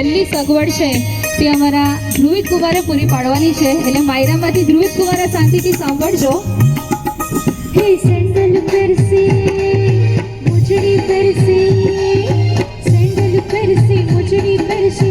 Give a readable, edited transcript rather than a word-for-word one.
છેલ્લી સગવડ છે તે અમારા ધ્રુવિત કુમારે પૂરી પાડવાની છે, એટલે માયરામાંથી ધ્રુવિત કુમારે શાંતિથી સાંભળજો. हे सैंडल पर से मुजरी पर से, सैंडल पर से मुजरी पर से